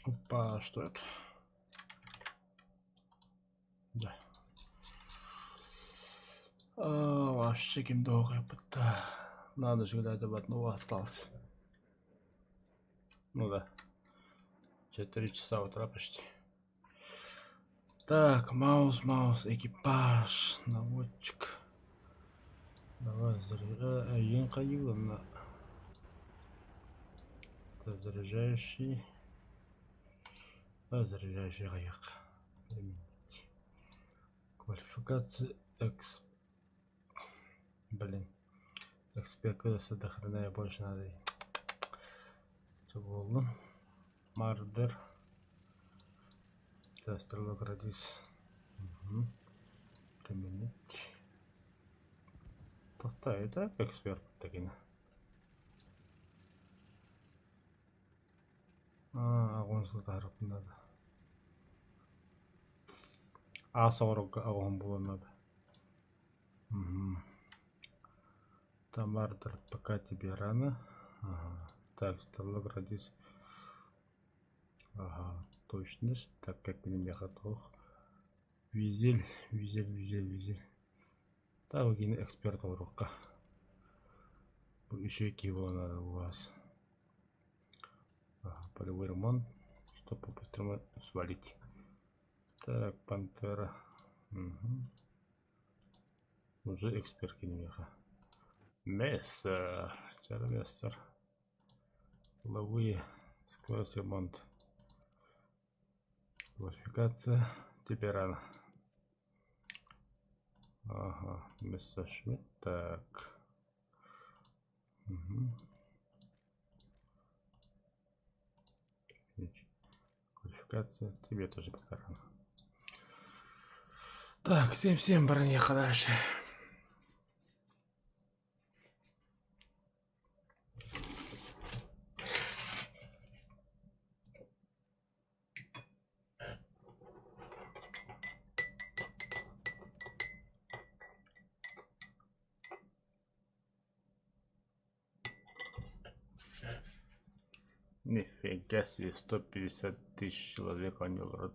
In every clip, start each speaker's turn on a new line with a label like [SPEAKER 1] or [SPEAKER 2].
[SPEAKER 1] Опа, что это? Да. Вообще киндога, ёпта. Надо же, глядя об одного остался. Ну да. 4 часа утра почти. Так, маус, экипаж, наводчик. Давай заряжай. Заряжающий. Заряжающий гаяк. Квалификация Блин. Экспертиза до хрена я больше надо. Что было? Мардер. Стрелок радис. Применить. Тоқта, это эксперт такие. Агон сылтарып надо. А40 агон было надо. Тамардер, пока тебе рано. Ага. Так, стрелок радис. Ага, точность. Так как мне готов. Визель. Так, вы эксперт урока. Еще кего надо у вас. Ага, полевой ремонт. Чтобы побыстрее свалить. Так, пантера. Уже эксперт кинемеха. Мессер. Мессер. Ловые. Скорость ремонт. Квалификация. Тебе рано. Ага, Мессершмитт. Так. Квалификация. Тебе тоже пока рано. Так, 7-7, броня дальше. Нифига себе, 150 тысяч человек они вроде.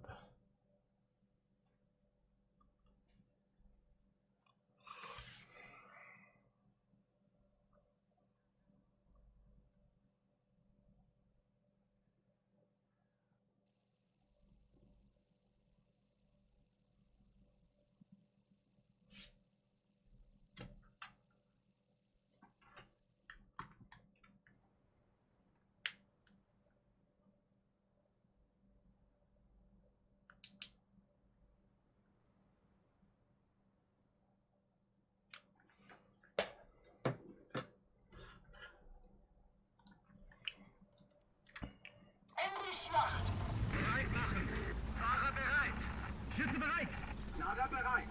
[SPEAKER 2] Schütze bereit! Lager bereit!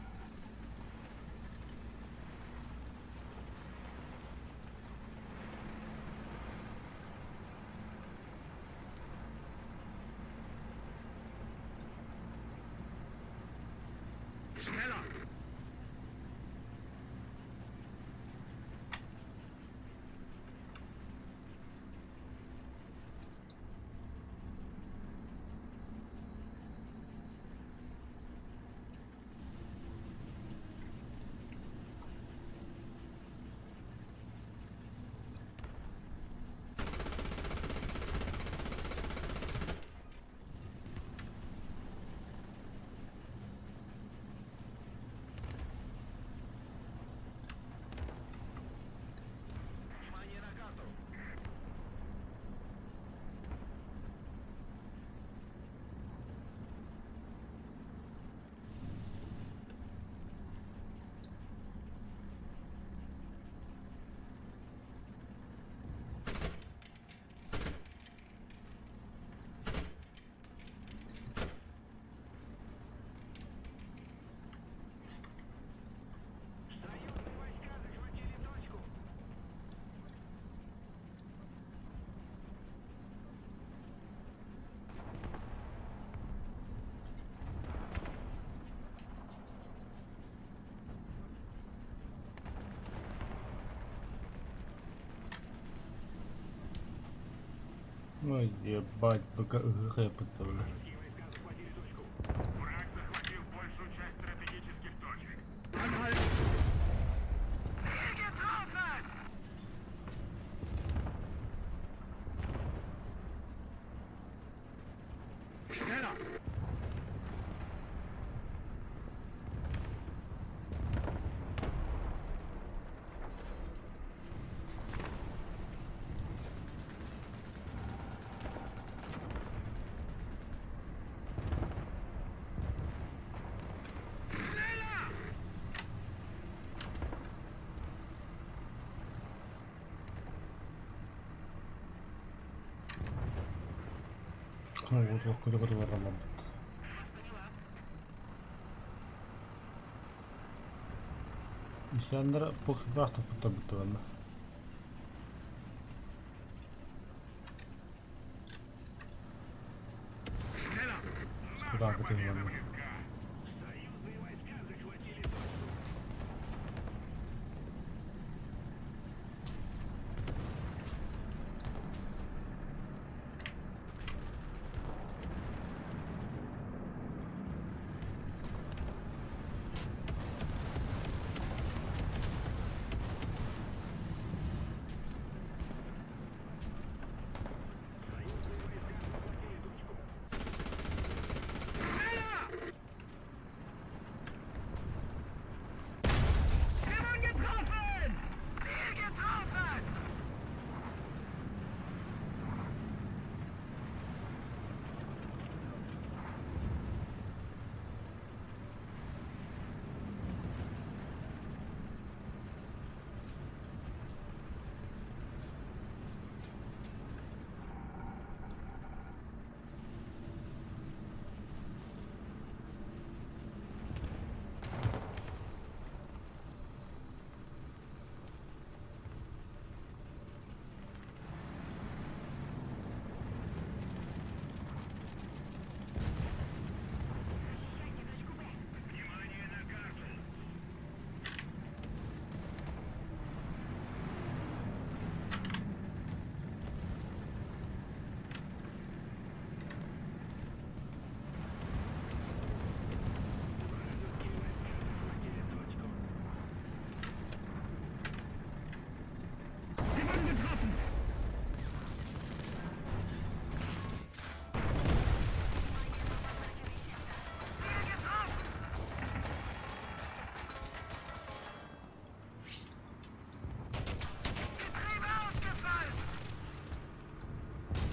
[SPEAKER 2] Schneller!
[SPEAKER 1] Ой, ебать, пока рэпаться, бля.
[SPEAKER 2] Враг захватил большую часть стратегических точек. Anhalten! Ziel getroffen! Schneller!
[SPEAKER 1] Куда работает? İnsanlara bu hafta tutabıtlarını. Куда готовы?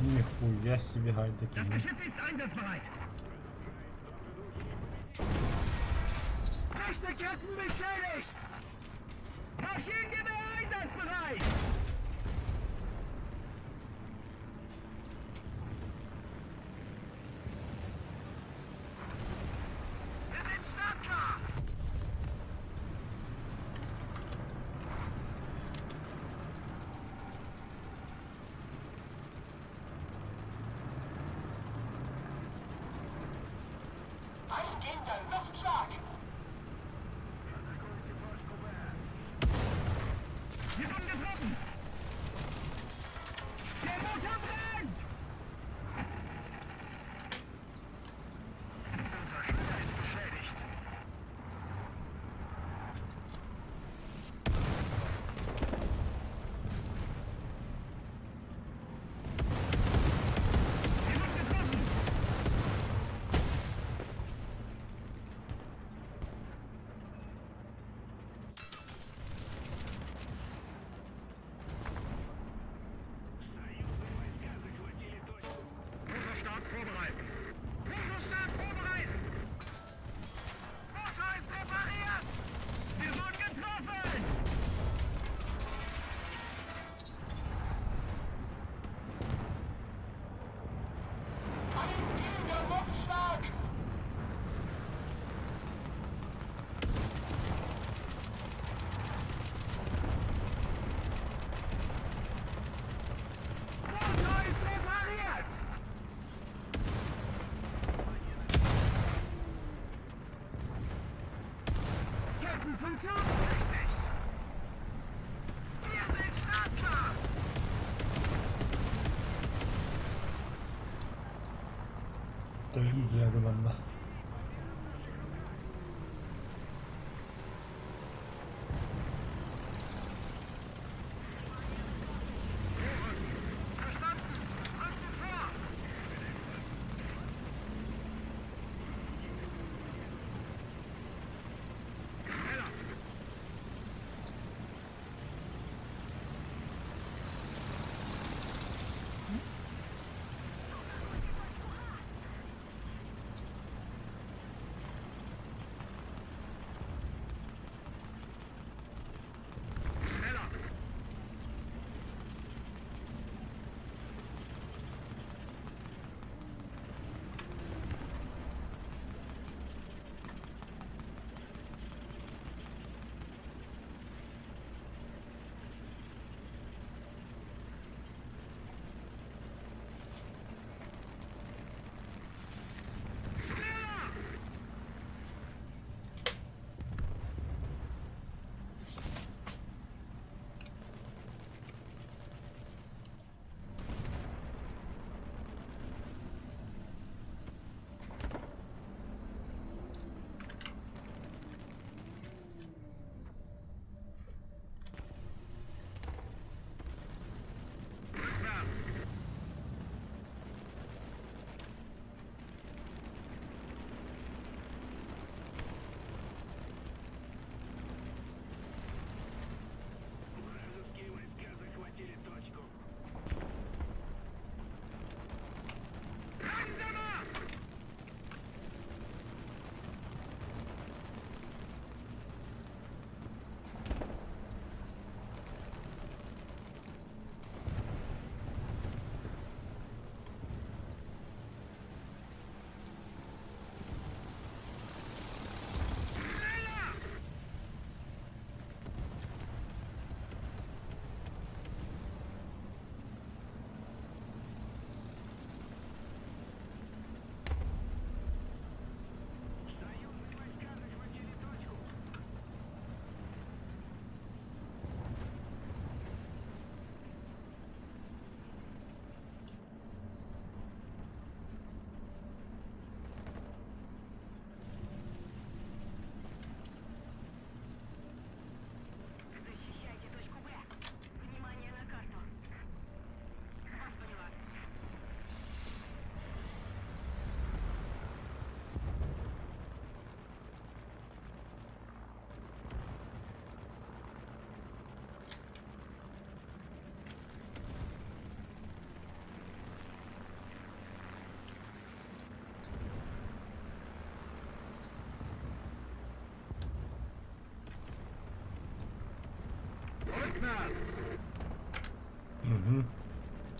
[SPEAKER 1] Нихуя себе гайдики.
[SPEAKER 2] Das Geschütz ist einsatzbereit. Rechte Ketten beschädigt. Maschinengewehr einsatzbereit. Wir sind startklar.
[SPEAKER 3] Eingehender Luftschlag!
[SPEAKER 2] Wir wurden getroffen. Der Motor brennt. Unser Steuer ist beschädigt. Wir wurden getroffen. Motorstab vorbereiten. Motorstab vorbereiten. Motor ist repariert. Wir wurden getroffen.
[SPEAKER 3] Eingehender Luftschlag!
[SPEAKER 2] Motor ist repariert. Ketten funktionstüchtig. Wir sind startklar.
[SPEAKER 1] Jadę wam.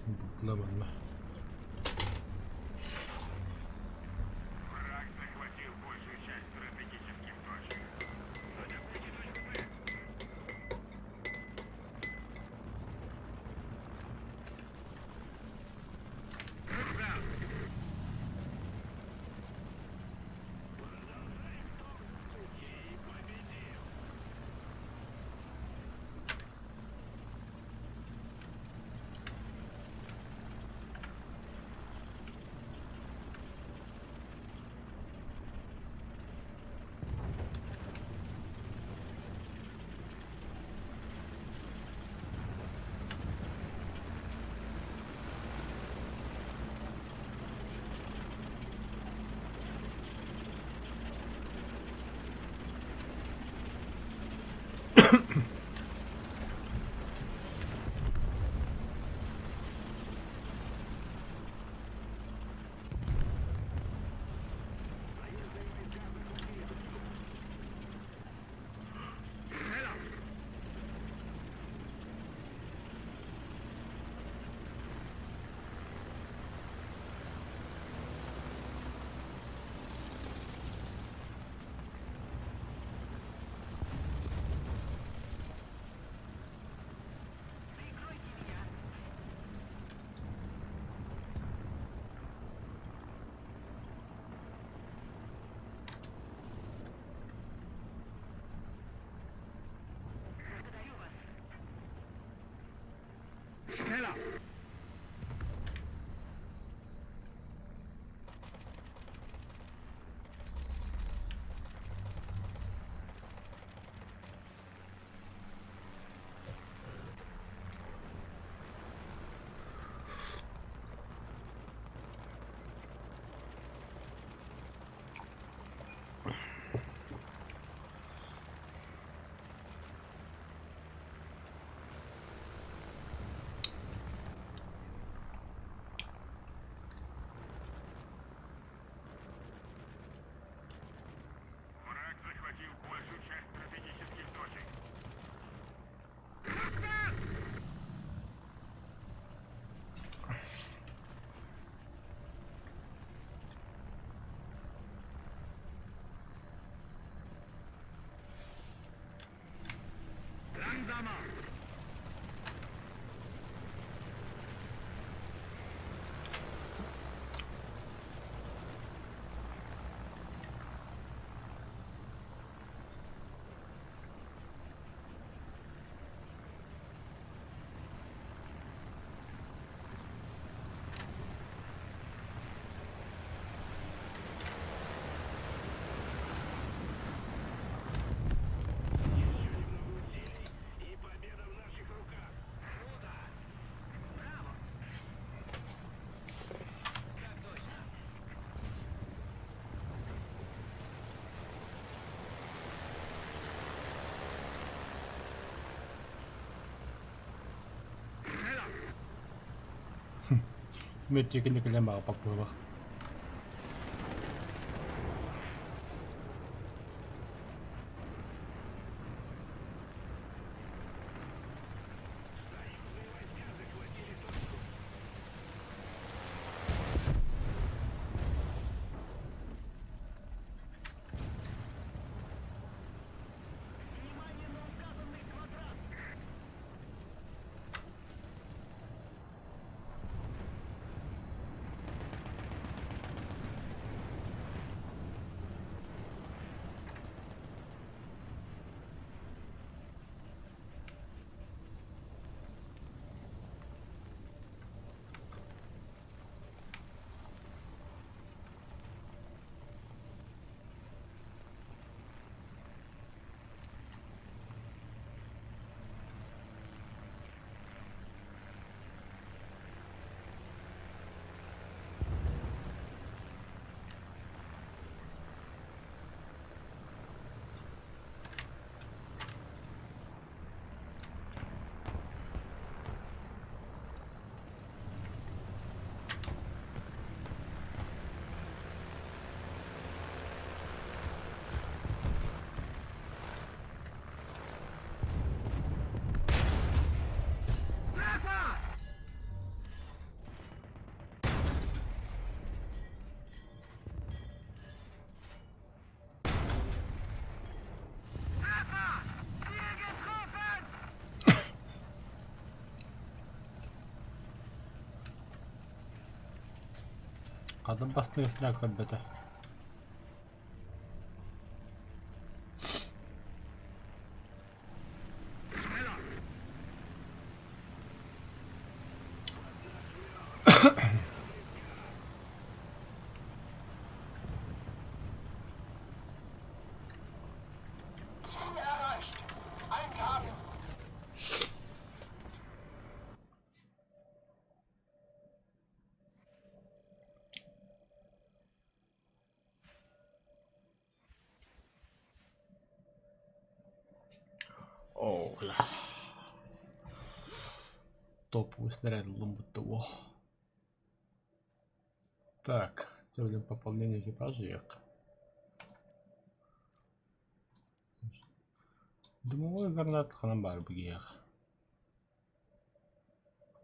[SPEAKER 1] Butla ванна.
[SPEAKER 2] Враг захватил большую часть стратегических точек. Feuerhammer!
[SPEAKER 1] Medyo kinakailangan makapagpuro. Kadın bastı ısrar kabbede.
[SPEAKER 3] Ziel erreicht. Eingaben.
[SPEAKER 1] Oh la. Топовый снаряд ламбутово. Так, делаем пополнение экипажа. Дымовой гранат ханам бар бігеғ.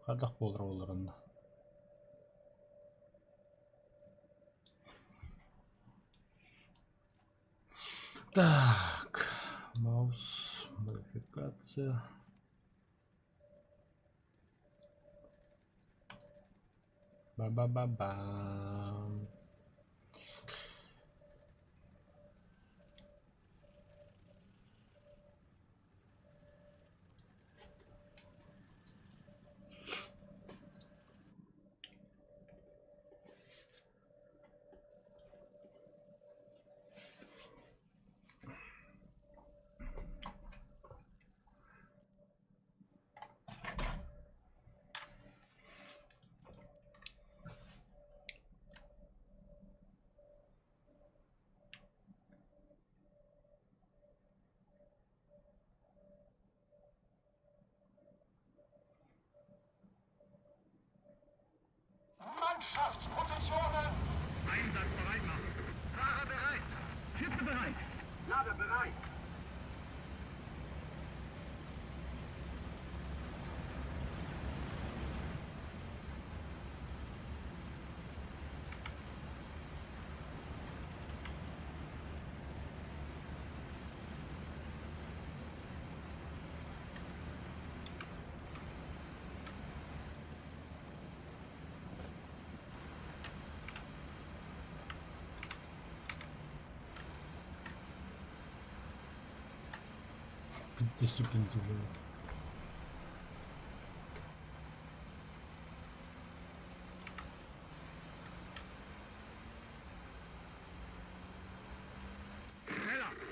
[SPEAKER 1] Қадақ болыр оларында. Так, маус, модификация. Ба-ба-ба-бам.
[SPEAKER 3] Mannschaftspositionen.
[SPEAKER 2] Einsatz bereit machen. Fahrer bereit. Schiffe bereit.
[SPEAKER 3] Lader bereit.
[SPEAKER 1] Дисциплинированный.
[SPEAKER 2] Schneller!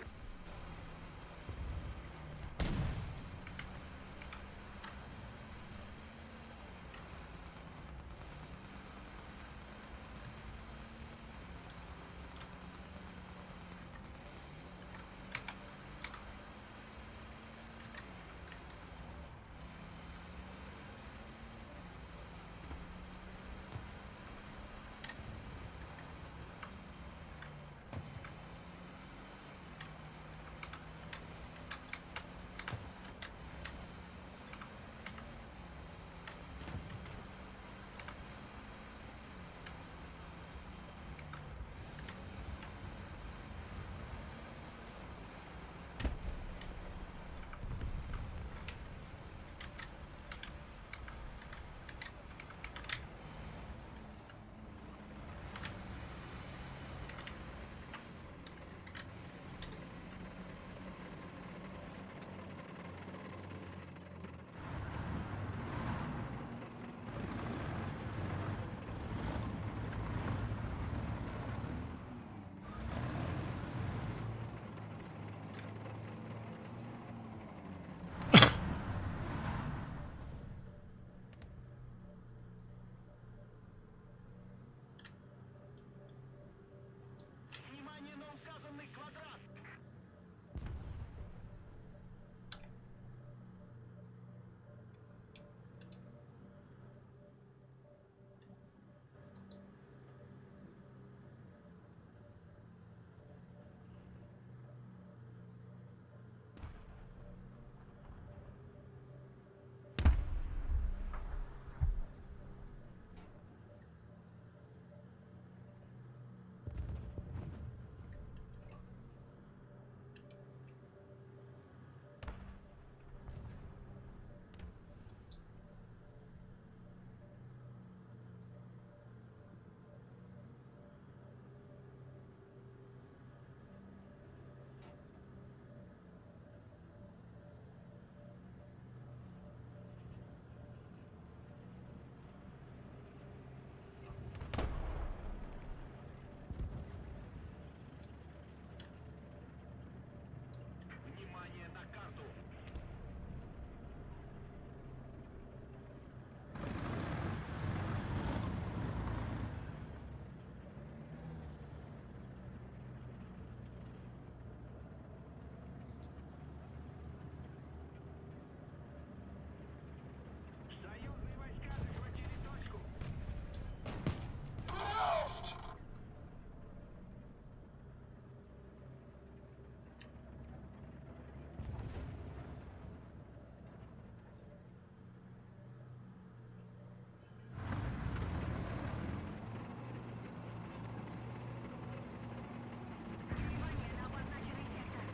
[SPEAKER 2] Внимание на указанный квадрат! Внимание на карту! Союзные войска захватили точку! Внимание на обозначенный сектор!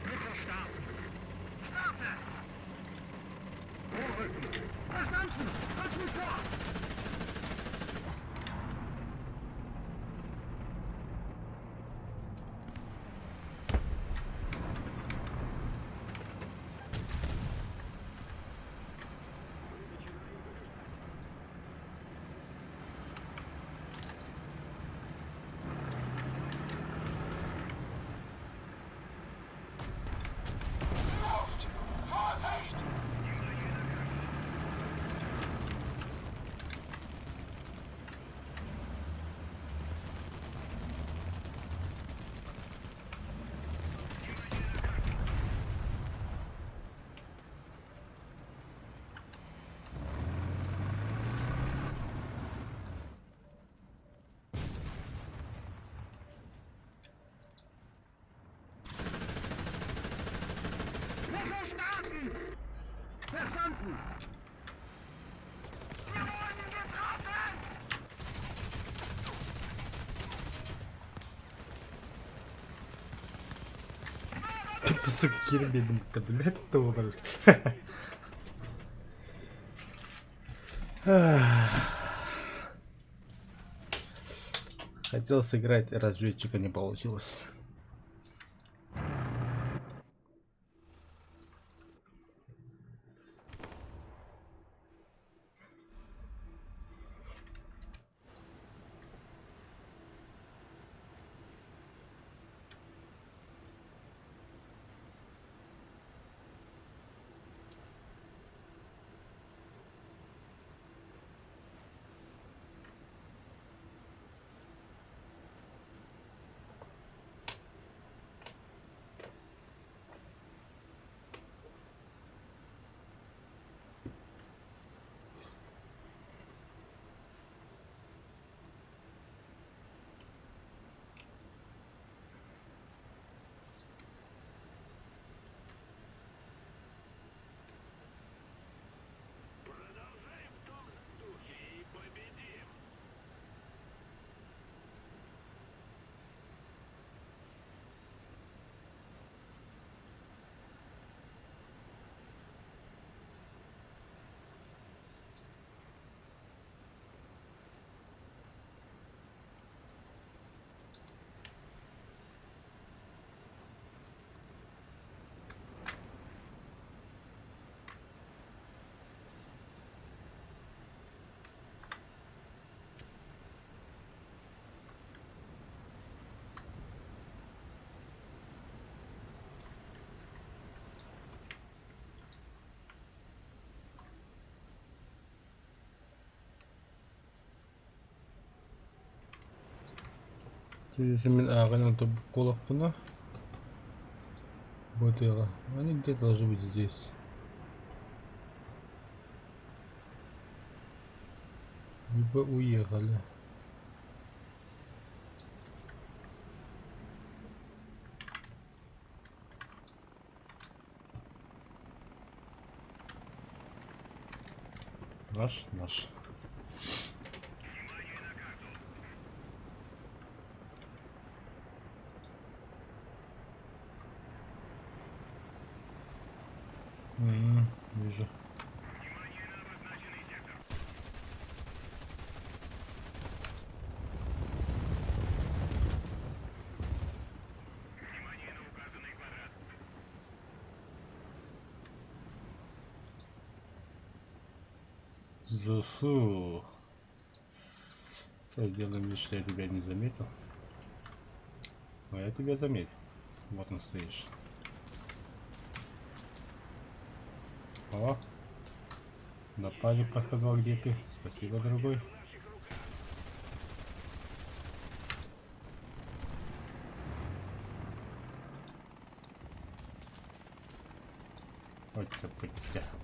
[SPEAKER 2] Mittelstab! Starte! Vorrücken! Verstanden! Rücken vor!
[SPEAKER 3] Luft! Vorsicht!
[SPEAKER 1] Сука, келмедім-ті, блядь, тоғырыз. Хотел сыграть разведчика, не получилось. Если мен ағаның топ колақ бұна. Ботыға. Они где-то должны быть здесь. Либо уехали. Наш. Вижу. ЗСУ. Сейчас сделаем вид, что я тебя не заметил. А я тебя заметил. Вот он стоишь. О, напарник подсказал, где ты. Спасибо, дорогой.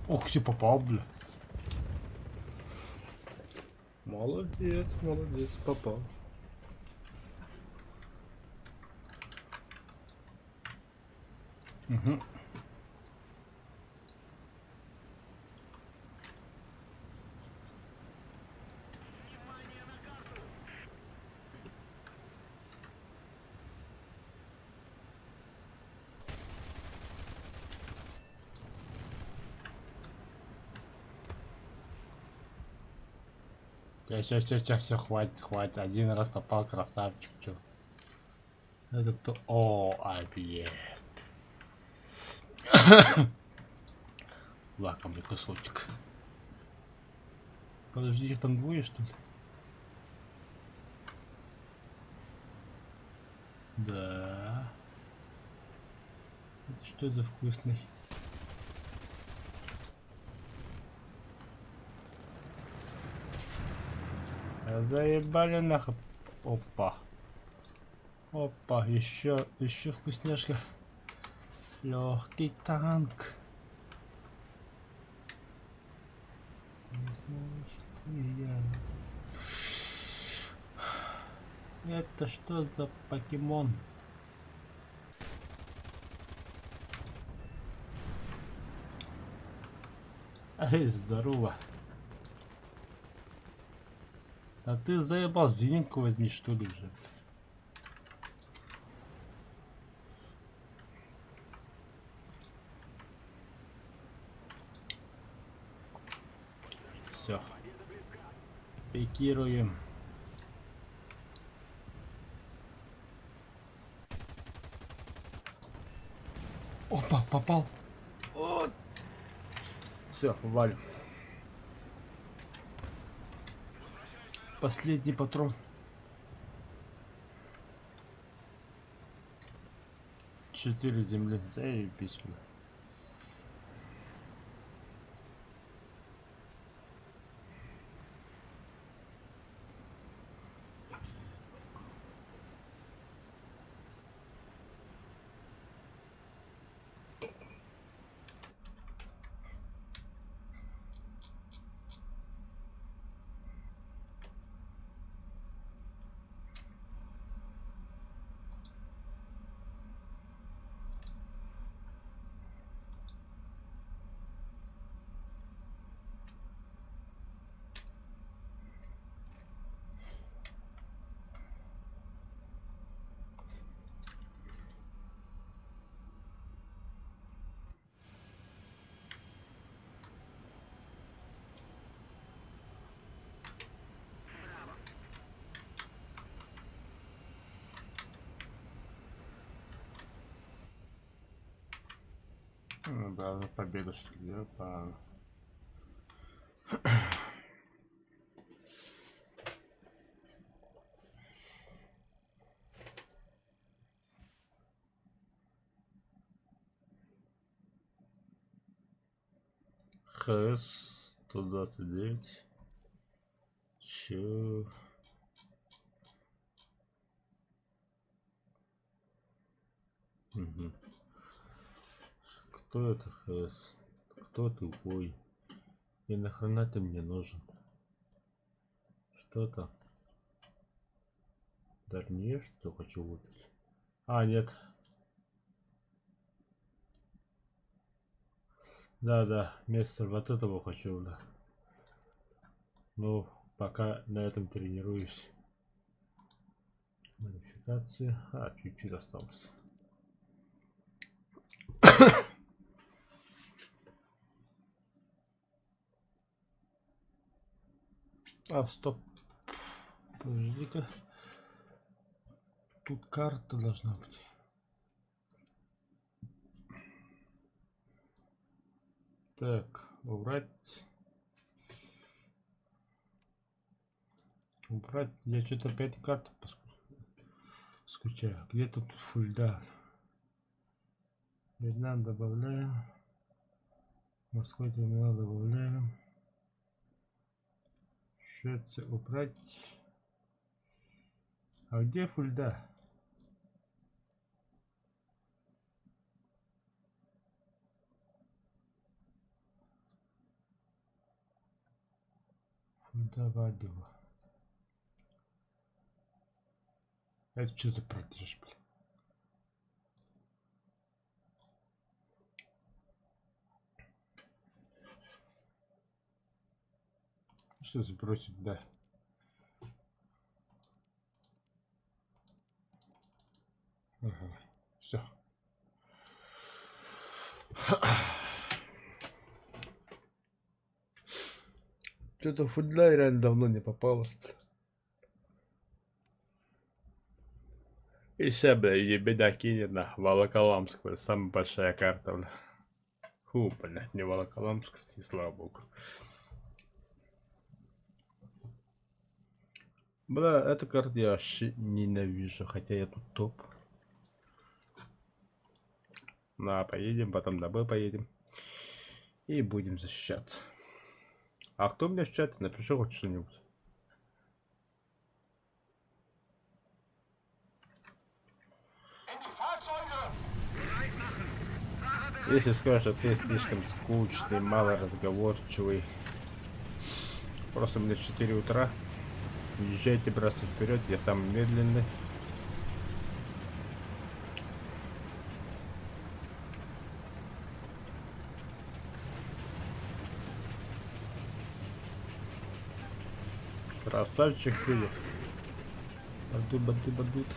[SPEAKER 1] Ох, все попал, бля. Молодец, попал. Угу. Сейчас, все, хватит. Один раз попал, красавчик, чё. Это кто? О, объект. Лакомый кусочек. Подожди, их там двое, что ли? Да. Это что за вкусный? Заебали нахуй. Опа, еще вкусняшка. Легкий танк. Это что за покемон? Эй, здорово. А ты заебал, зеленку возьми, что ли, уже. Все. Пикируем. Опа, попал. Вот. Все, валим. Последний патрон. 4 земли. Заебись. Ну да, за победу что ли, опа. ХС 129. Чё? Угу. Кто это ХС? Кто ты, ой? И нахрена ты мне нужен? Что-то? Даже не что хочу выпить. А, нет. Да, вместо вот этого хочу, да. Ну, пока на этом тренируюсь. Модификации. А, чуть-чуть осталось. А, стоп. Подожди-ка. Тут карта должна быть. Так, убрать. Убрать. Я что-то опять карту скучаю. Где тут фульда? Вьетнам добавляем. Морской терминал добавляем. Швеция убрать. А где фульда? Фульда Вадева. Это что за протеж, блин? Что сбросить, да? Ага. Все. Что-то фульда реально давно не попалось. И сейчас, бля, ебеда кинет на Волоколамск, бля, самая большая карта, бля. Фу, бля, не Волоколамск, и слава богу. Бля, эту карту я вообще ненавижу, хотя я тут топ. На, поедем, потом на Б поедем. И будем защищаться. А кто мне в чате? Напиши хоть что-нибудь. Если скажешь, что ты слишком скучный, мало разговорчивый. Просто мне 4 утра. Езжайте, бросайте вперед, я самый медленный. Красавчик будет. Бадут.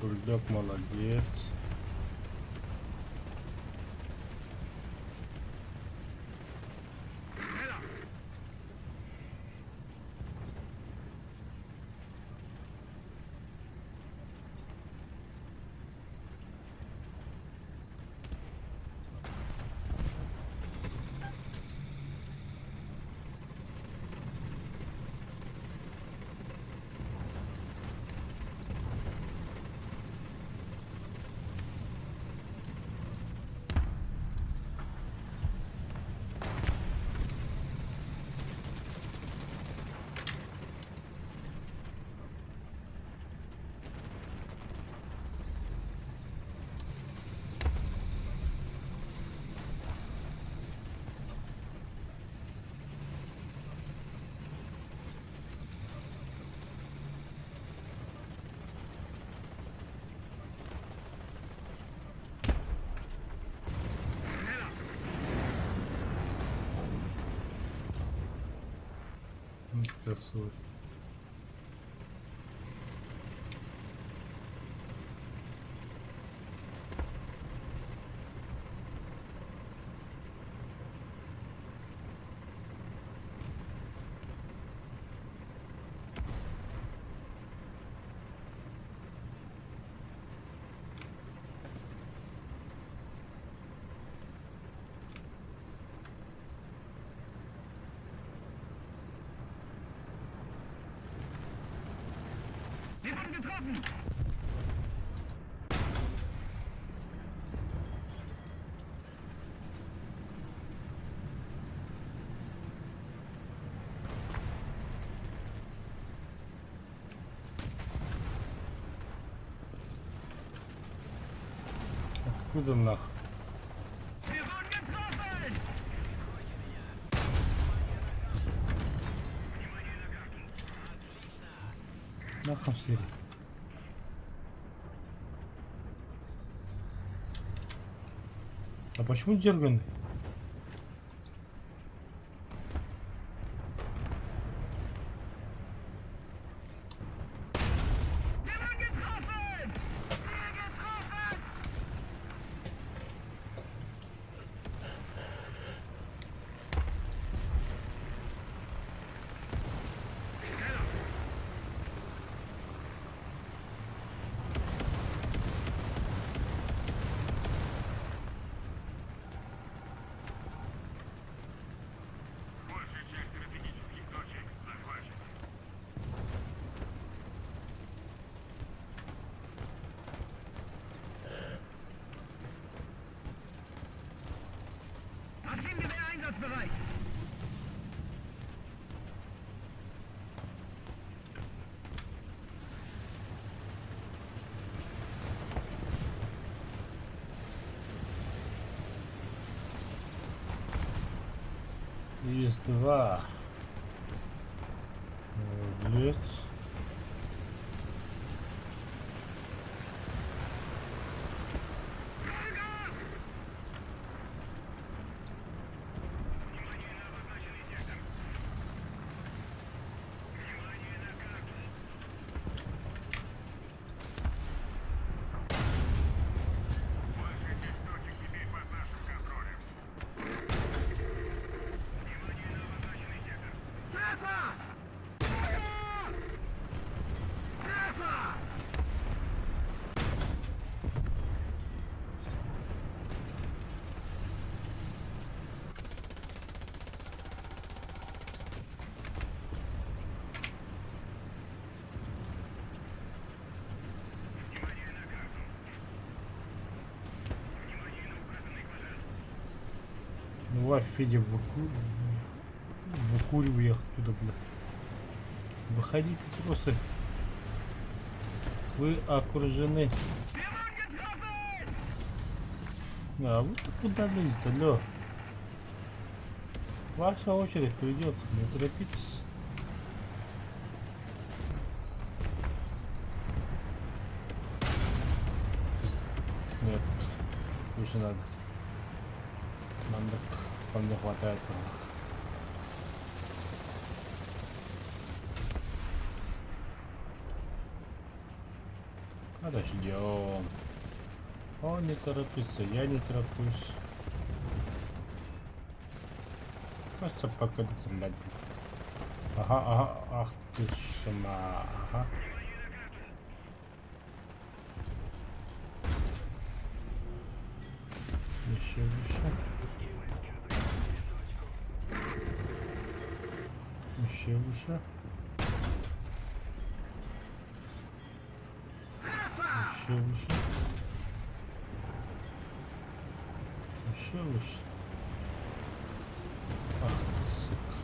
[SPEAKER 1] Бульдог молодец. Косой.
[SPEAKER 2] Wir wurden getroffen!
[SPEAKER 1] Откуда нах?
[SPEAKER 2] Wir wurden getroffen!
[SPEAKER 1] Нахом сели. А почему дерганый?
[SPEAKER 2] Wir wurden getroffen! Sehr getroffen! Большая часть стратегических точек захвачена. Maschinengewehr einsatzbereit!
[SPEAKER 1] Есть два. Молодец.
[SPEAKER 2] Внимание на обозначенный сектор! Внимание на карту! Большая часть точек теперь под нашим контролем. Внимание на обозначенный сектор! Треффер! Треффер! Внимание на карту! Внимание на указанный квадрат!
[SPEAKER 1] Ну, в Федя выкуривай оттуда, бля. Выходите просто. Вы окружены.
[SPEAKER 2] Wir wurden getroffen!
[SPEAKER 1] А вы-то куда лезете, алло? Ваша очередь придет, не торопитесь. Нет, еще надо. Нам так вам не хватает права. Подождем. Он не торопится, я не тороплюсь. Просто пока стрелять. Ага, ага, ах ты шма, ага. Еще выше. Еще выше. Еще выше. Еще выше. Ах ты, сука.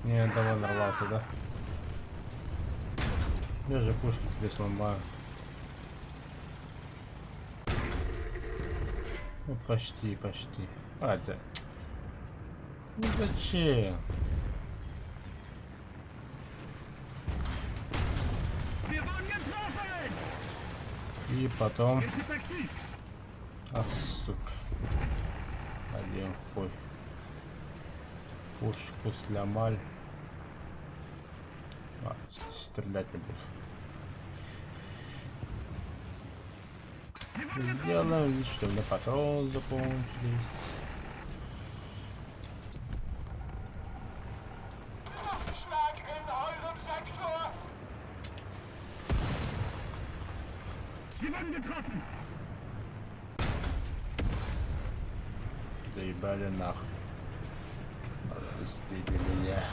[SPEAKER 1] Не, давай нарвался, да? Я же пушки тебе сломаю. Ну, почти, почти. Хотя. Ну зачем? И потом. А, сука. Один хуй. Пушку сломали. А, стрелять не буду. Сделаем вид, что у меня патроны закончились.
[SPEAKER 3] Luftschlag in eurem Sektor!
[SPEAKER 1] Заебали нахуй. Пустили меня.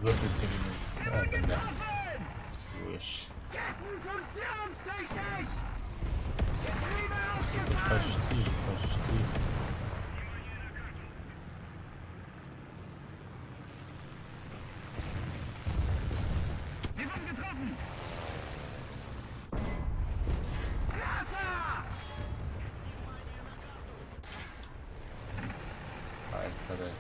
[SPEAKER 1] Выпустили меня. А, да. Выше. Почти, почти. Ай, коррект.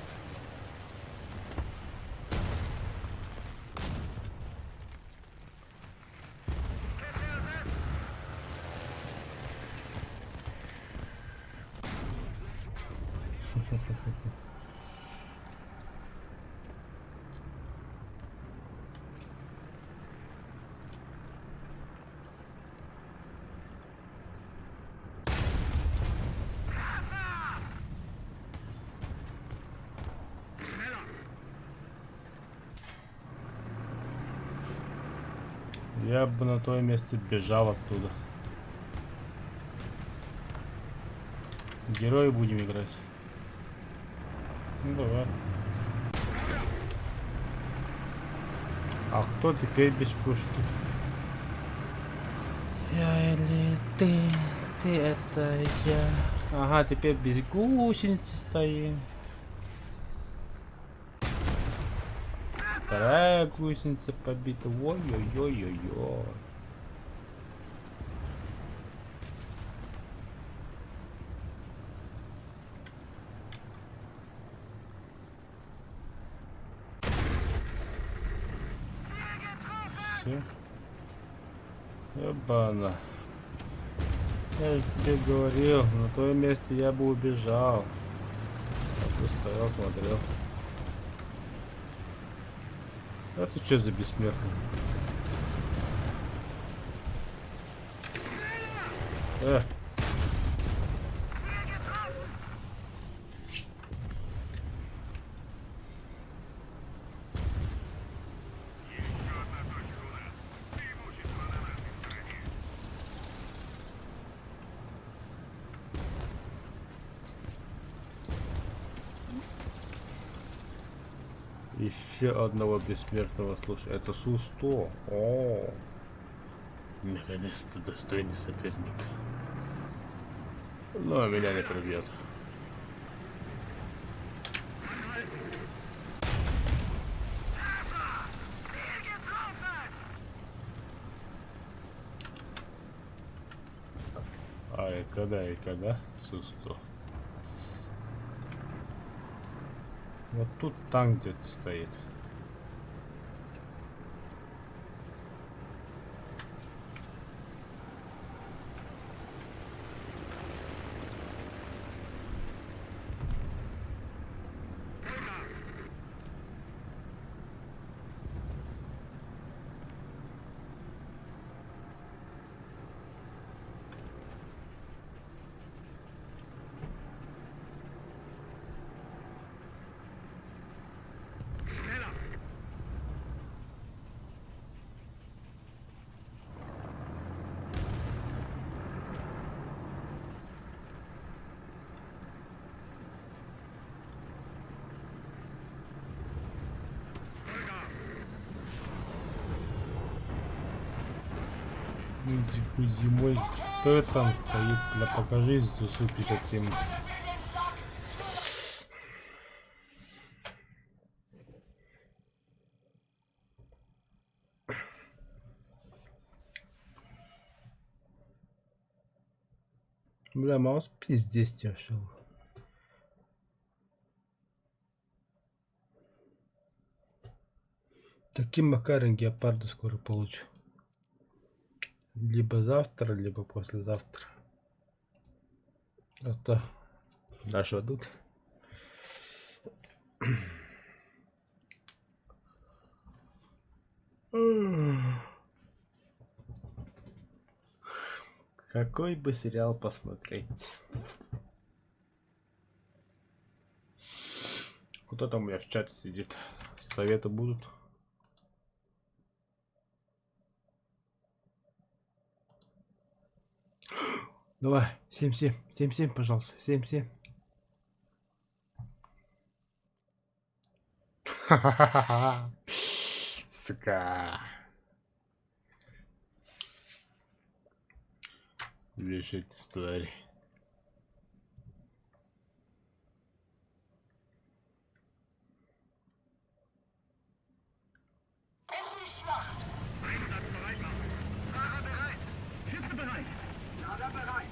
[SPEAKER 1] Я бы на том месте бежал оттуда. Герои будем играть. Ну давай. А кто теперь без пушки? Я или ты? Ты это я. Ага, теперь без гусеницы стоим. Вторая гусеница побита. Ой-ой-ой-ой-ой. Все. Ебана. Я же тебе говорил, на то месте я бы убежал. А ты стоял, смотрел. Это что за бессмертный? Еще одного бессмертного, слушай, это Су-100. О, наконец-то достойный соперник. Но меня не пробьет. И когда Су-100. Вот тут танк где-то стоит. Зимой кто там стоит? Бля, покажись, Зусу 57. Бля, маус пиздец тебя шел. Таким макаром геопарда скоро получу. Либо завтра, либо послезавтра. А то наши идут. Какой бы сериал посмотреть? Кто там у меня в чате сидит? Советы будут? Давай, 7-7, 7-7, пожалуйста, 7-7. Ха-ха-ха-ха. Сука. Решить истории.
[SPEAKER 3] Es ist Schlacht.
[SPEAKER 2] Einsatzbereit machen. Fahrer bereit. Schütze bereit. Lader bereit.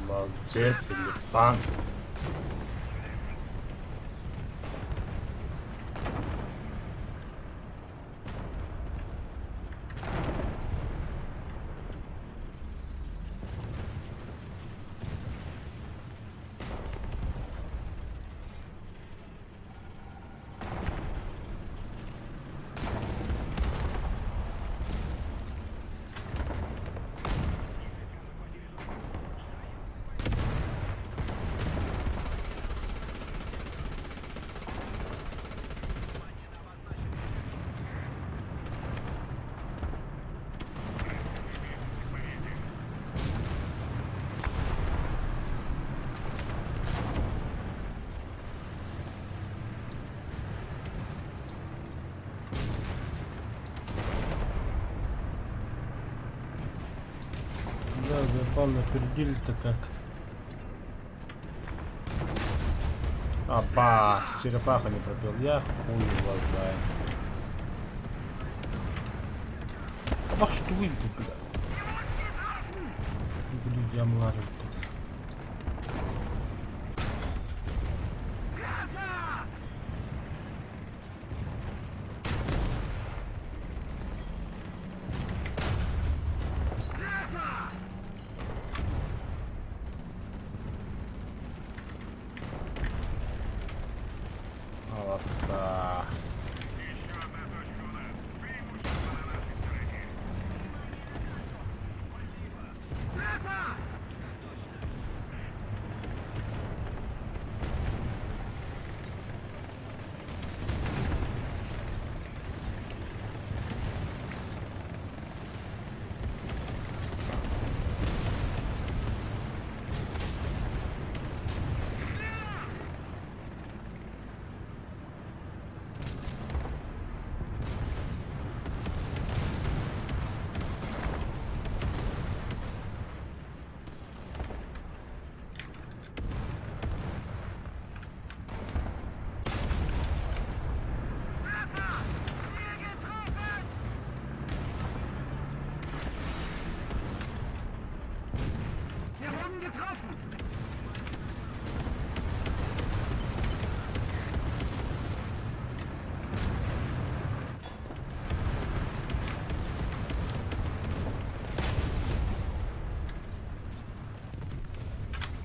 [SPEAKER 1] Молодец, элефант. Да, запал напердили-то как. Аба, черепаха не пропил. Я хуй его знаю. Аба, что вы, бля? Блин, я младый. Молодца.
[SPEAKER 2] Еще одна точка у нас. Преимущество на нашей стороне.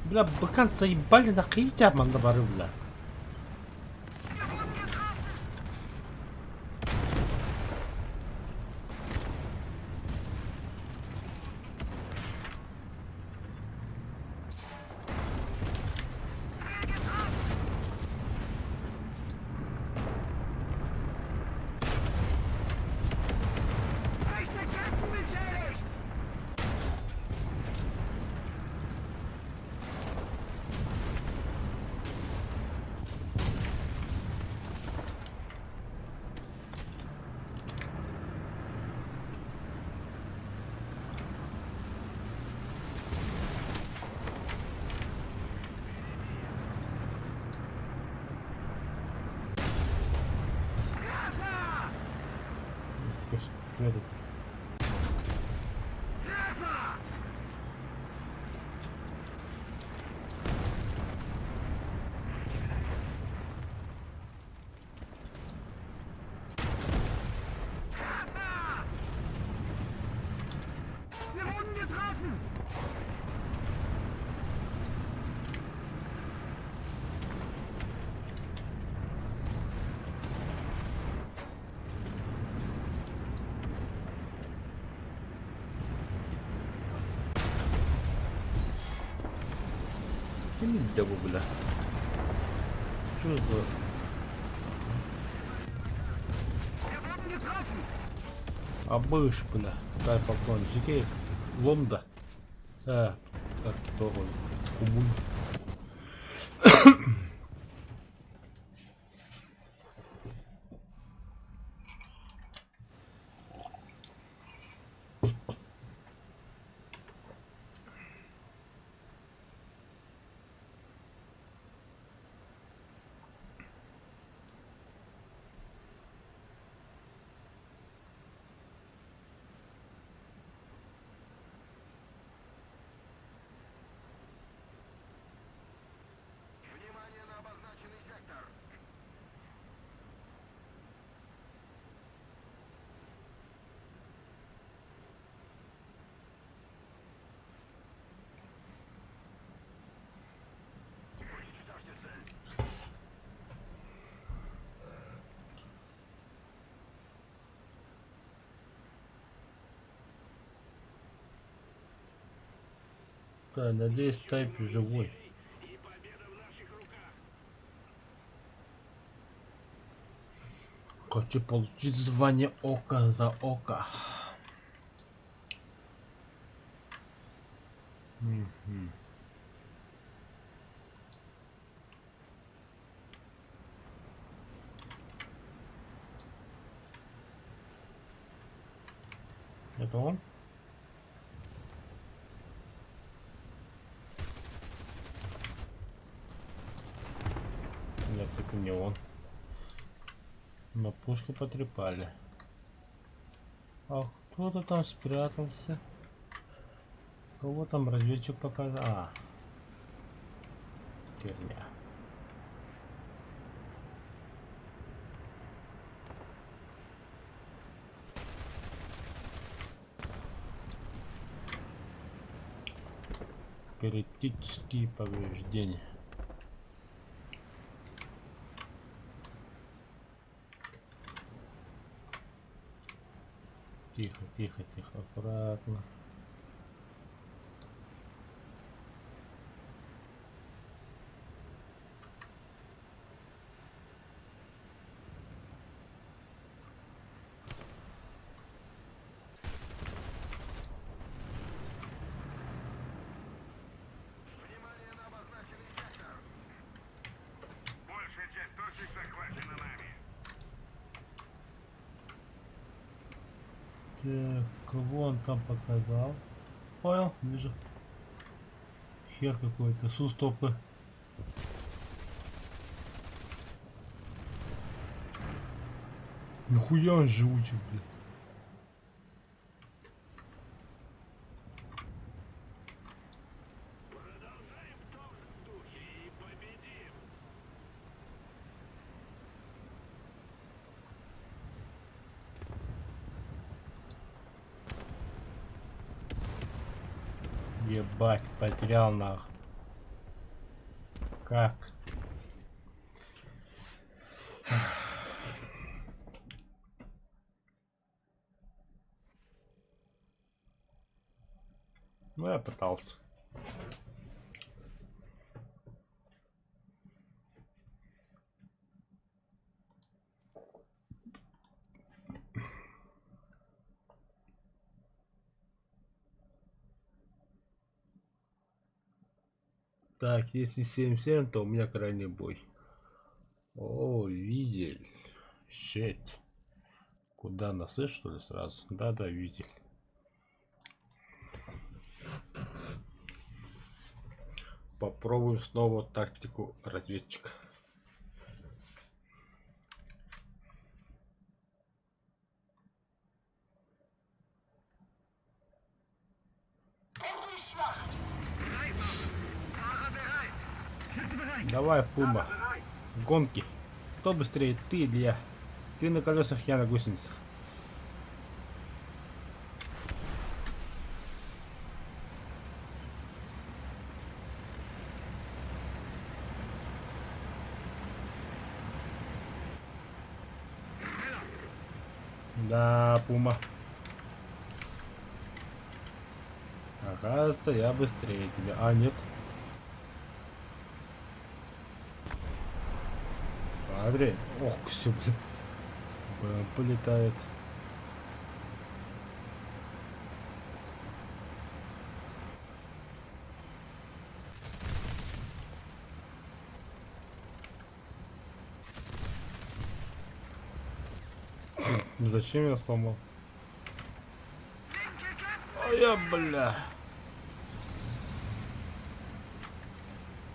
[SPEAKER 1] Бля, быкан заебали нахуй тебя мандабары, бля. Этот. Не дабы, бля. Что за... Абыш, бля. Дай попон. Жикей. Ломда. Как то кубун.
[SPEAKER 2] Внимание на обозначенный сектор. Уничтожьте цель.
[SPEAKER 1] Да, надеюсь, Тайп живой.
[SPEAKER 2] И победа в наших руках.
[SPEAKER 1] Хочу получить звание око за око. Это он? Нет, это не он. Но пушку потрепали. А кто-то там спрятался. Кого там разведчик показал? А. Херня. Критические повреждения. Тихо, тихо, тихо, аккуратно.
[SPEAKER 2] Внимание на обозначенный сектор. Большая часть точек захвачена нами.
[SPEAKER 1] Так, кого он там показал? Понял, вижу. Хер какой-то, сустопы. Нихуя он живучий, блин.
[SPEAKER 2] Продолжаем в том же духе и победим.
[SPEAKER 1] Ебать, потерял нах. Как? Ну, я пытался. Так, если 7-7, то у меня крайний бой. О, Визель. Щет. Куда, насыпь, что ли, сразу? Да-да, Визель. Попробуем снова тактику разведчика.
[SPEAKER 3] In die Schlacht!
[SPEAKER 1] Давай, Пума. Гонки. Кто быстрее, ты или я? Ты на колесах, я на гусеницах. Да, Пума. Оказывается, я быстрее тебя. А, нет. Смотри. Ох, все, блин. Полетает. Зачем я сломал? А я, бля.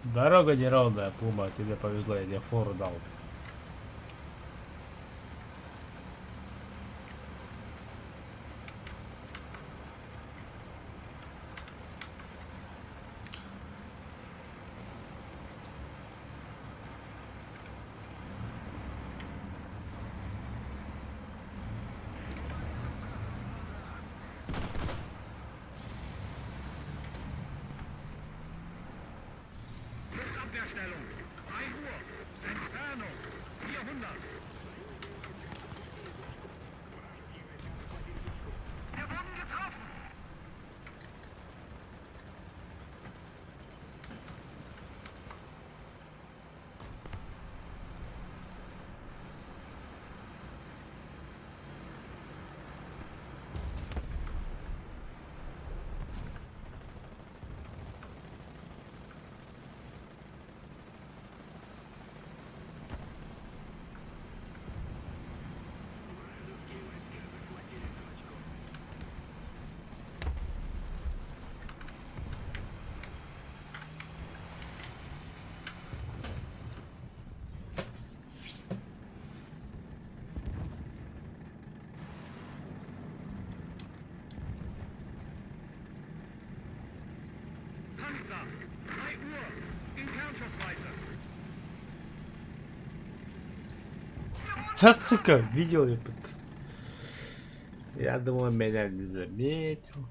[SPEAKER 1] Дорога неровная, Пума. Тебе повезло, я тебе фору дал.
[SPEAKER 2] Abwehrstellung. 1 Uhr. Entfernung. Panzer! 2 Uhr! In Kernschussweite!
[SPEAKER 1] Да, сука, видел я тут. Я думал, меня не заметил.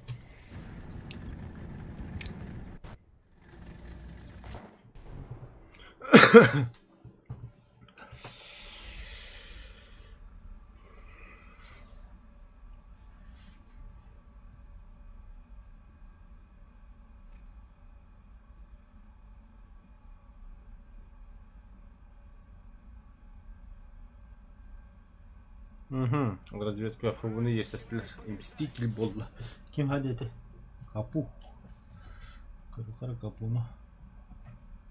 [SPEAKER 1] Угу. Разведка ФВН есть, если Мститель был. Кем гадете? Капу. Кара Капу, ну.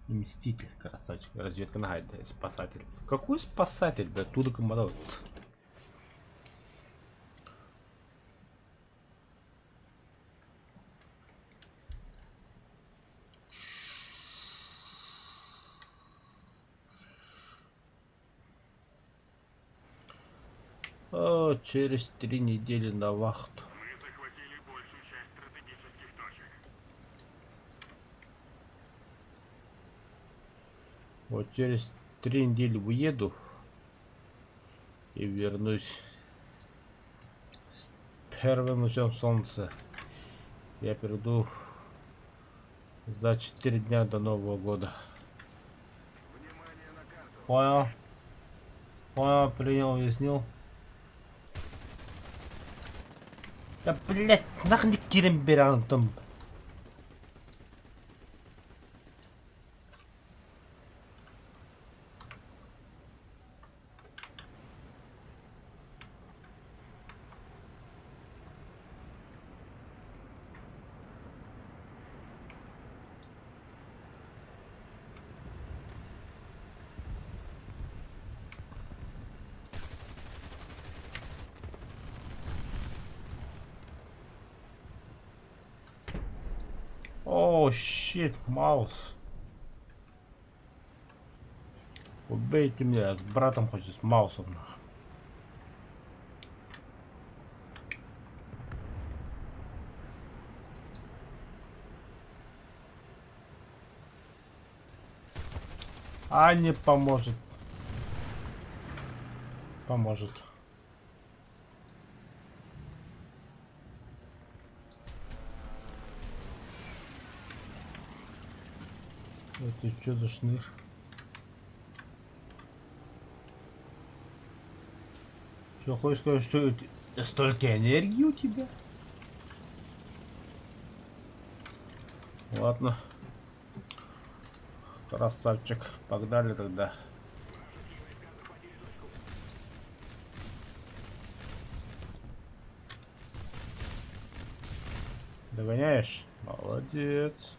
[SPEAKER 1] Мститель, красавчик. Разведка на спасатель. Какой спасатель, да? Туда командовал. О, через 3 недели на вахту.
[SPEAKER 2] Мы захватили большую часть стратегических точек.
[SPEAKER 1] Вот через 3 недели уеду и вернусь с первым лучом солнца. Я приду за 4 дня до Нового года.
[SPEAKER 2] Внимание на карту!
[SPEAKER 1] Понял? Понял, принял, уяснил. Да, блять, нахрен кирим берантом. О, щит, маус. Убейте меня, я с братом хочу, с маусом. А не поможет. Поможет. Это что за шныр? Что, хочешь сказать, что это столько энергии у тебя? Ладно. Красавчик. Погнали тогда. Догоняешь? Молодец.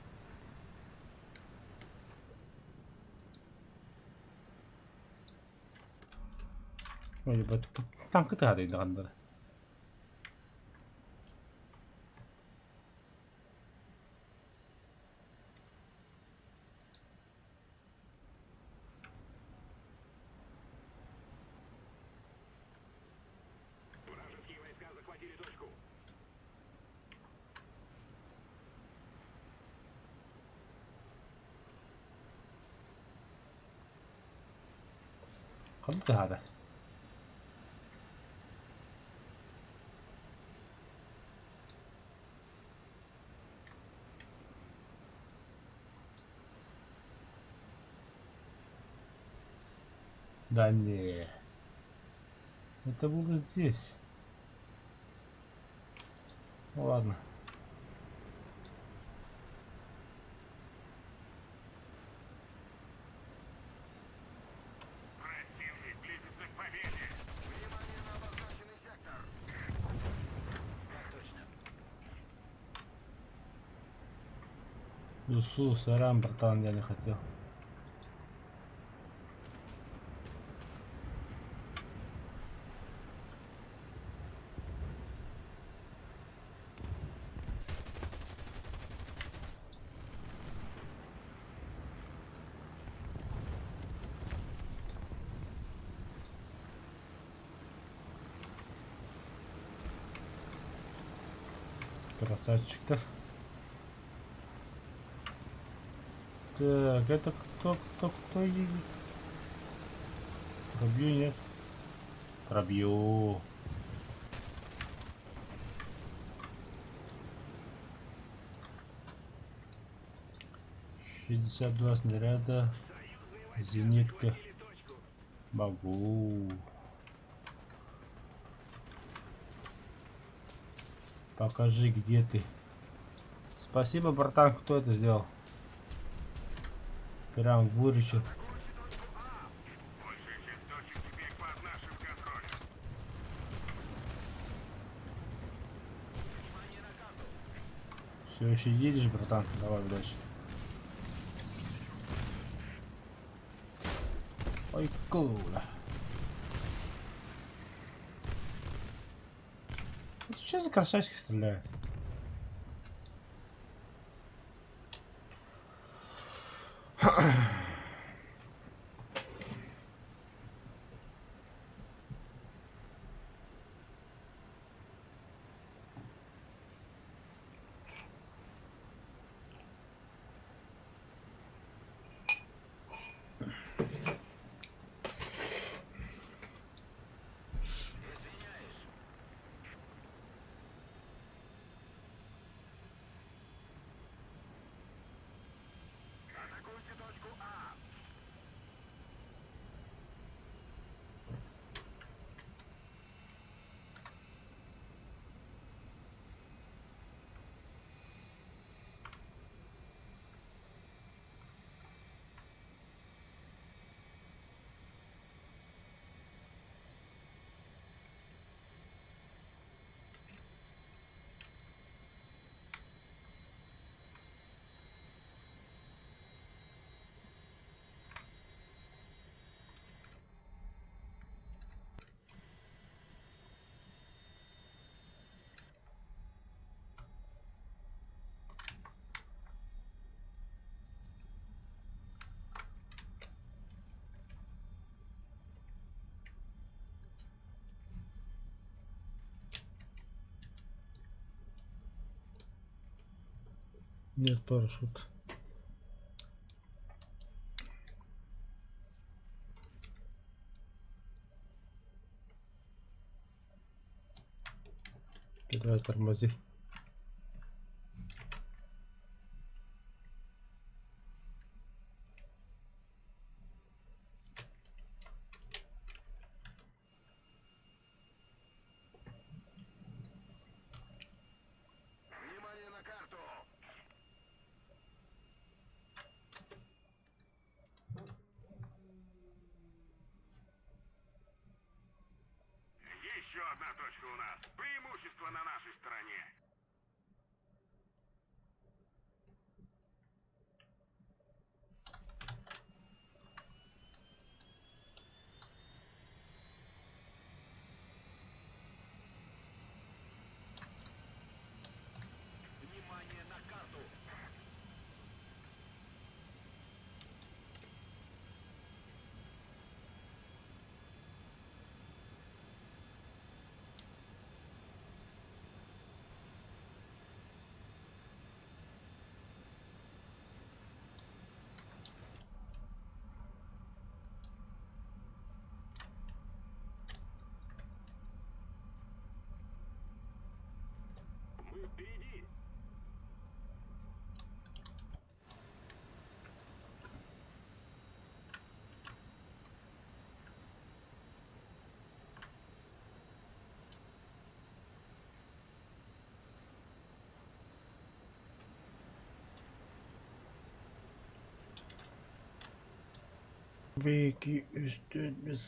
[SPEAKER 1] Ой, там кыта дейдігандыр.
[SPEAKER 2] Вражеские войска захватили точку.
[SPEAKER 1] Қандай hada? Да не. Это было здесь. Ну ладно.
[SPEAKER 2] Противник близится к победе! Внимание на обозначенный сектор! Так точно.
[SPEAKER 1] Юсу, сорян, братан, я не хотел. Красавчик-то. Так, это кто едет? Пробью, нет? Пробью. Шестьдесят два снаряда. Зенитка. Могу. Покажи, где ты. Спасибо, братан, кто это сделал. Прям выручил.
[SPEAKER 2] Большая часть точек теперь под нашим контролем. Внимание на карту.
[SPEAKER 1] Все еще едешь, братан? Давай дальше. Ой, кула. Это что за красавчик стреляет?
[SPEAKER 2] Извиняюсь. Атакуйте точку А.
[SPEAKER 1] Нет, парашют. Давай тормози.
[SPEAKER 2] Внимание на карту. Еще одна точка у нас. Преимущество на нашей стороне. Внимание на карту. Мы впереди.
[SPEAKER 1] Bir, 2, 3, 4, 5, 6, 7,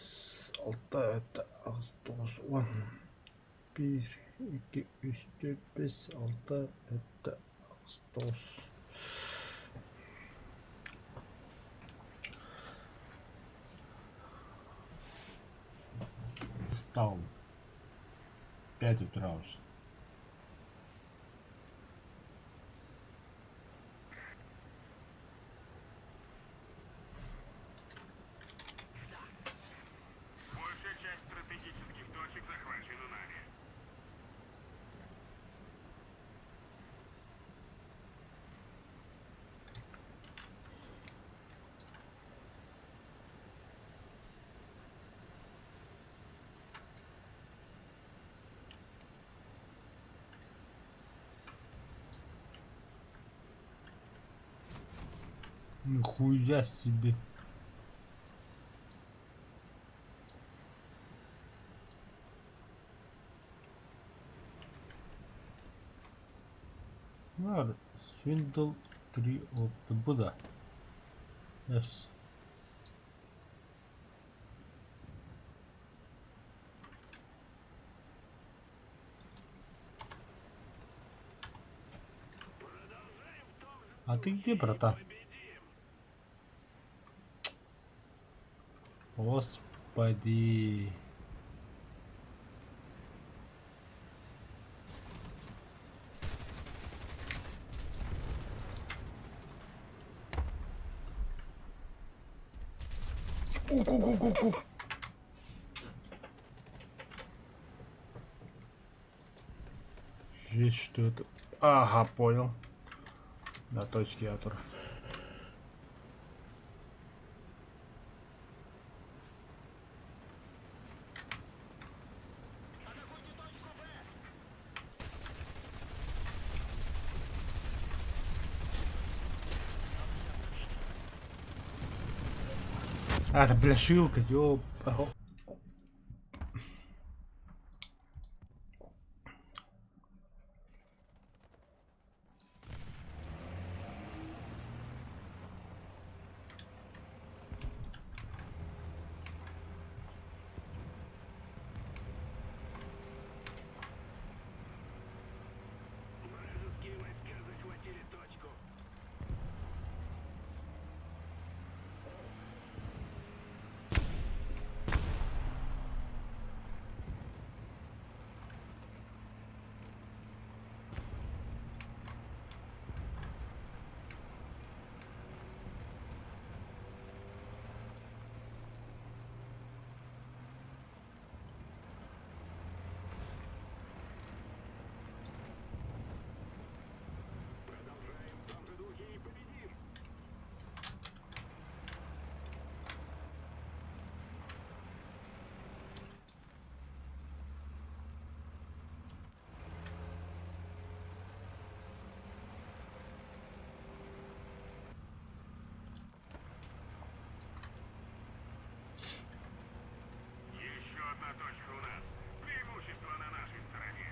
[SPEAKER 1] 8, 9, 10. 1, 2, 3, 4, 5, 6, 7, 8, 9. Встал. 5 утра уже.
[SPEAKER 2] Большая часть стратегических точек захвачена нами.
[SPEAKER 1] Нихуя себе. Свиндл 3 от Буда. Yes. А ты где, братан? Господи. Ку-ку-ку-ку-ку. Жесть, что это? Ага, понял. На точке автора. А, это бляшилка, ёп.
[SPEAKER 2] Вражеские войска захватили точку. Продолжаем в том же духе и победим. Еще одна точка у нас. Преимущество на нашей стороне.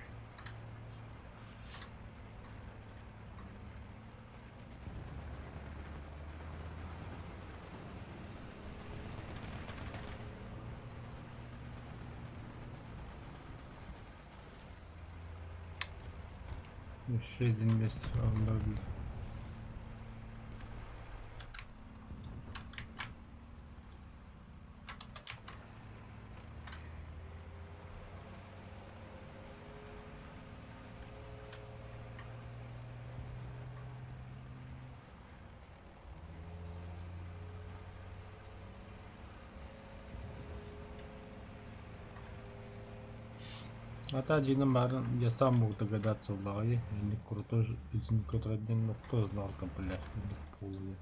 [SPEAKER 1] Еще один месяц обновили. Это один бар, я сам мог догадаться в лаге. Или крутой из который один, но кто знал там, блядь, полный.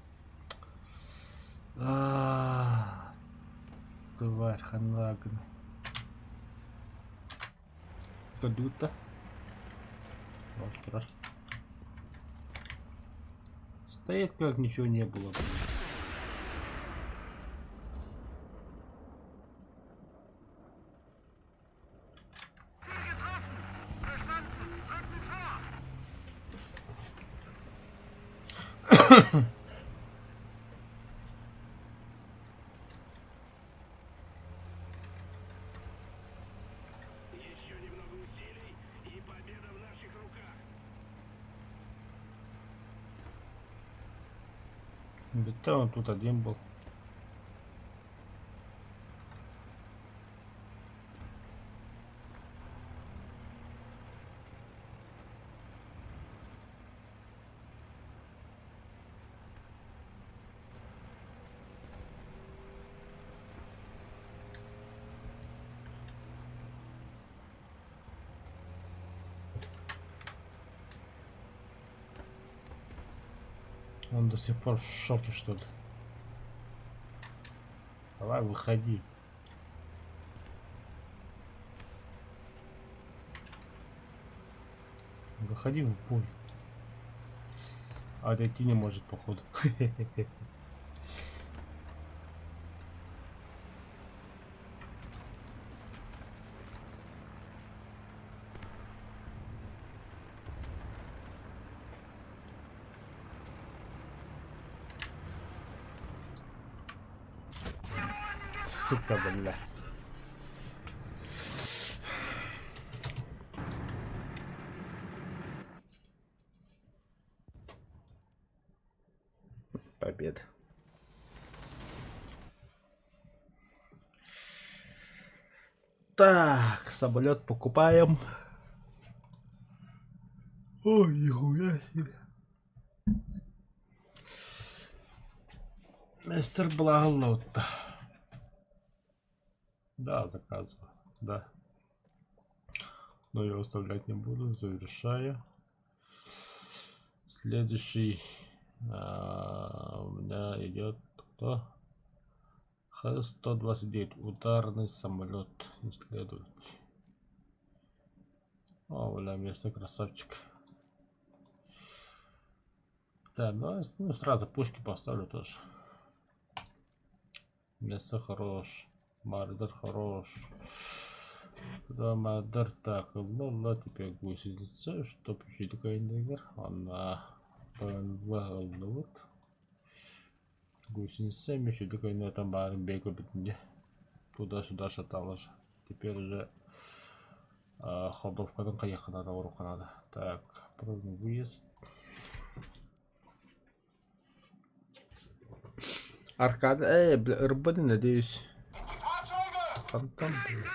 [SPEAKER 1] Тварь, ханагна. Кадута. Вот, хорошо. Стоит как ничего не было, блядь.
[SPEAKER 2] Ziel getroffen. Verstanden. Rücken vor. Еще немного усилий, и победа в наших руках.
[SPEAKER 1] Да он тут один был. Он до сих пор в шоке, что ли. Давай, выходи. Выходи в бой. А отойти не может, походу. Сука, бля. Победа. Так, самолет покупаем. Ой, нихуя себе. Мистер Благолотто. Да, заказываю. Да. Но я оставлять не буду. Завершаю. Следующий у меня идет кто? Х-129. Ударный самолет. Исследовать. О, бля, место красавчик. Да, ну сразу пушки поставлю тоже. Место хорош. Мардер хорош. Да, Мардер так. Ладно, теперь гусеница. Чтоб еще такая негр. Она вот. Гусеница. Еще такой на этом баре бегу бедне. Туда-сюда шаталась. Теперь уже ходовкадан қаяққа надо, оруқа надо. Так, пробный выезд. Аркада, бля, РБД, надеюсь. Фантом, бля.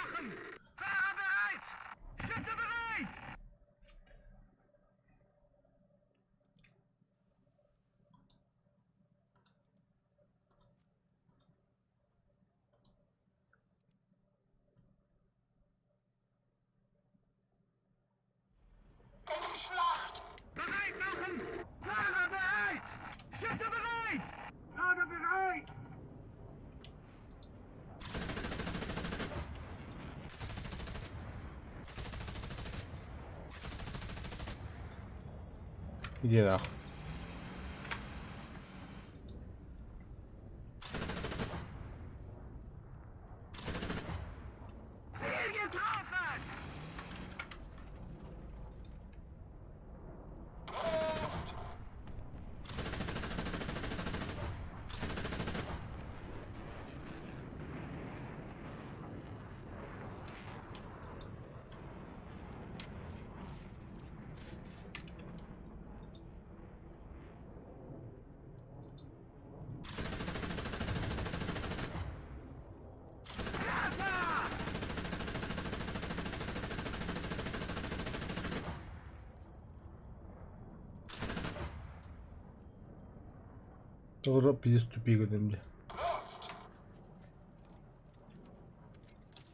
[SPEAKER 3] In die Schlacht!
[SPEAKER 2] Bereit machen! Fahrer bereit! Schütze bereit! Lager bereit!
[SPEAKER 1] Иди нахуй.
[SPEAKER 2] Ziel getroffen!
[SPEAKER 1] Тоже переступи где.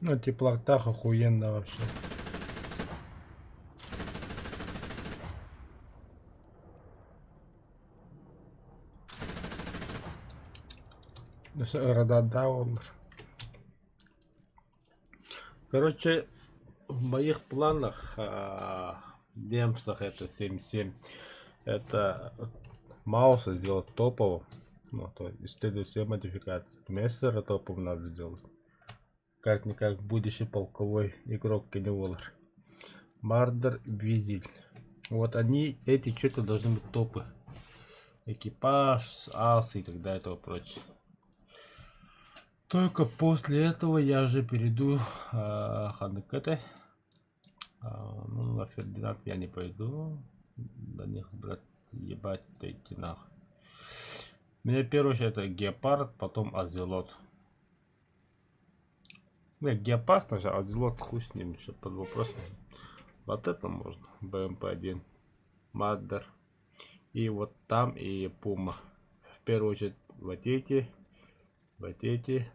[SPEAKER 1] Ну, теплотах охуенно вообще. Рададаулер. Короче, в моих планах демпсах это 77. Это Мауса сделать топовым. Ну, то исследовать все модификации. Мессера топовым надо сделать. Как-никак будущий полковой игрок Кенни Уоллер. Мардер, Визиль. Вот они, эти что-то должны быть топы. Экипаж, асы и так далее и тому прочее. Только после этого я же перейду Ханекете. Ну, на Фердинанд я не пойду. До них, брат, ебать, идти нахуй. У меня первый очередь это Гепард, потом Азелот. Нет, Гепард сначала, Азелот хуй с ним, еще под вопросом. Вот это можно, БМП-1, Маддер. И вот там и Пума. В первую очередь вот эти,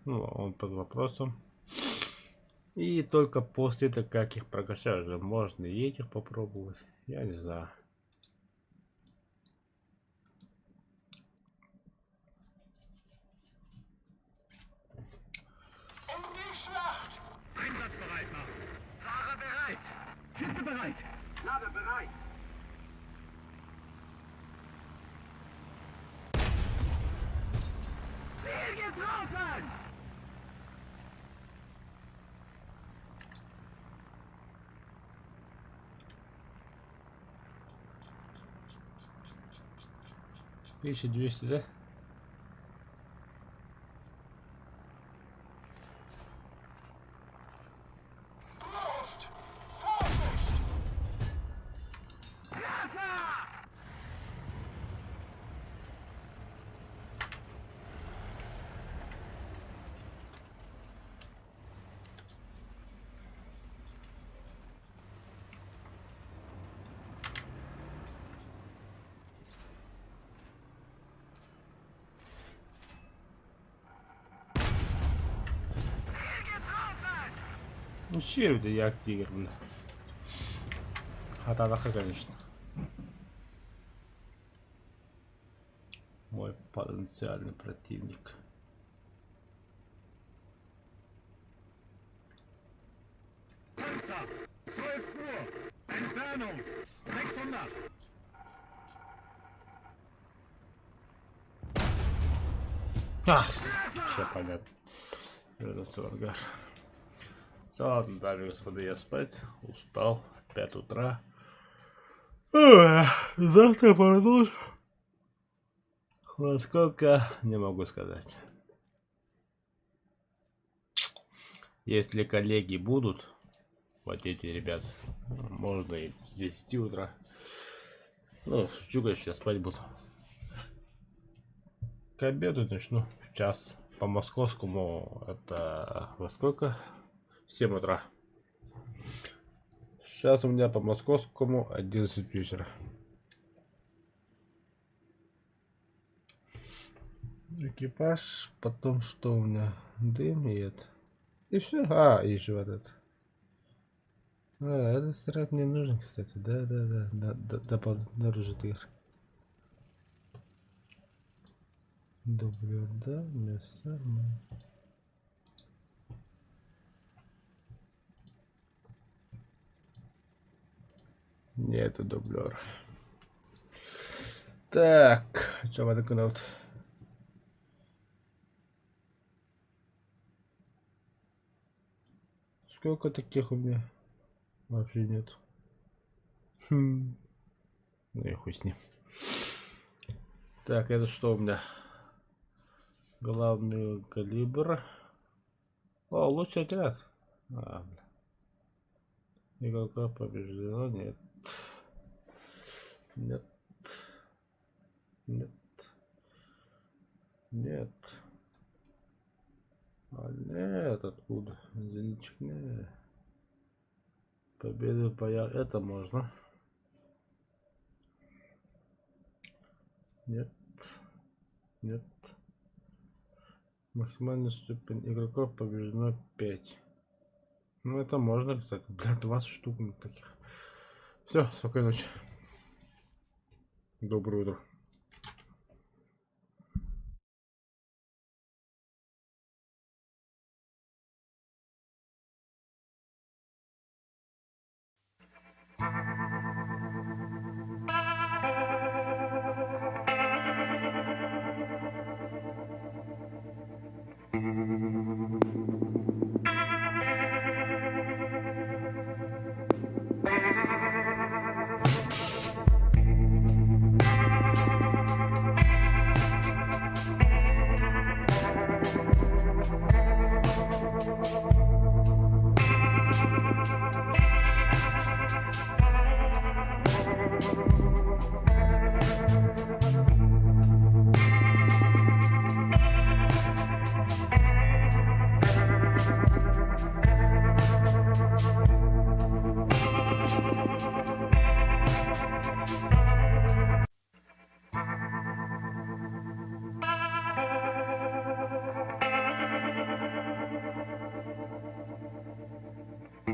[SPEAKER 1] ну он под вопросом. И только после того, как их прокачаю, уже можно и этих попробовать. Я не знаю.
[SPEAKER 3] In die Schlacht!
[SPEAKER 2] Einsatzbereit machen! Fahrer bereit! Schütze bereit! Lager bereit! Ziel getroffen!
[SPEAKER 1] Еще 200, да? Ну червь, да я тигр, бля. Атака, конечно. Мой потенциальный противник.
[SPEAKER 2] Panzer! 12 Uhr! Entfernung! 600!
[SPEAKER 1] Ах, все понятно. Вернулся в ангар. Да ладно, дамы и господа, я спать. Устал. 5 утра. Ой, завтра продолжим. Во сколько, не могу сказать. Если коллеги будут, вот эти ребят, можно и с 10 утра. Ну, шучу, конечно, я спать буду. К обеду начну в час. По московскому это во сколько? 7 утра. Сейчас у меня по московскому 11 вечера. Экипаж, потом что у меня? Дым и это. И все. А, и еще вот это. А, это стирать мне нужно, кстати. Да, подорожит игр. Дублер, да, место. Не, это дублер. Так, что в этом канале? Сколько таких у меня? Вообще нет. Ну и хуй с ним. Так, это что у меня? Главный калибр. О, лучший отряд. А, игрока побеждено? Нет. Нет. Нет. Нет. А нет, откуда? Зеничек, нет. Победу в боях. Это можно. Нет. Нет. Максимальная степень игроков побеждено 5. Ну это можно, кстати. Бля, 20 штук таких. Все, спокойной ночи. Доброе утро.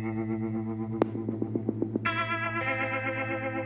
[SPEAKER 4] Thank you.